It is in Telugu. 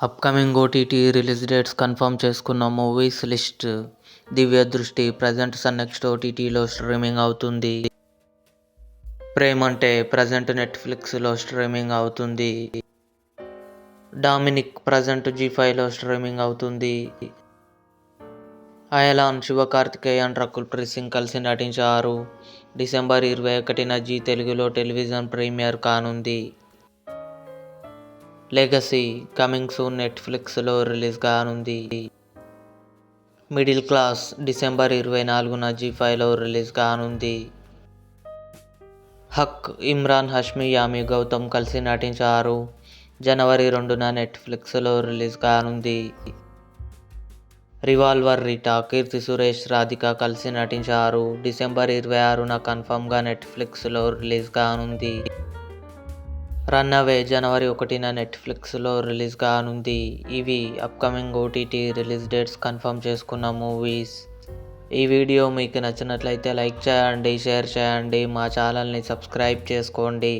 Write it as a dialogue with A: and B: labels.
A: Upcoming OTT release dates confirm చేసుకున్న మూవీస్ లిస్ట్. దివ్య దృష్టి ప్రజెంట్ సన్ నెక్స్ట్ ఓటీటీలో స్ట్రీమింగ్ అవుతుంది. ప్రేమంటే ప్రజెంట్ నెట్ఫ్లిక్స్లో స్ట్రీమింగ్ అవుతుంది. డామినిక్ ప్రజెంట్ జీ5లో స్ట్రీమింగ్ అవుతుంది. అయలాన్ శివకార్తికేయన్ రకుల్ ప్రీత్ సింగ్ కలిసి నటించారు. డిసెంబర్ 21న జీ తెలుగులో టెలివిజన్ ప్రీమియర్ కానుంది. లెగసీ కమింగ్ సూన్ నెట్ఫ్లిక్స్లో రిలీజ్ కానుంది. మిడిల్ క్లాస్ డిసెంబర్ 24న జీ5లో రిలీజ్ కానుంది. హక్ ఇమ్రాన్ హష్మి యామి గౌతమ్ కలిసి నటించారు. జనవరి 2న నెట్ఫ్లిక్స్లో రిలీజ్ కానుంది. రివాల్వర్ రీటా కీర్తి సురేష్ రాధిక కలిసి నటించారు. డిసెంబర్ 26న కన్ఫర్మ్గా నెట్ఫ్లిక్స్లో రిలీజ్ కానుంది. రన్అవే జనవరి 1న నెట్ఫ్లిక్స్లో రిలీజ్ కానుంది. ఇవి upcoming OTT release dates confirm చేసుకున్న మూవీస్. ఈ వీడియో మీకు నచ్చినట్లయితే లైక్ చేయండి, షేర్ చేయండి, మా ఛానల్ని సబ్స్క్రైబ్ చేసుకోండి.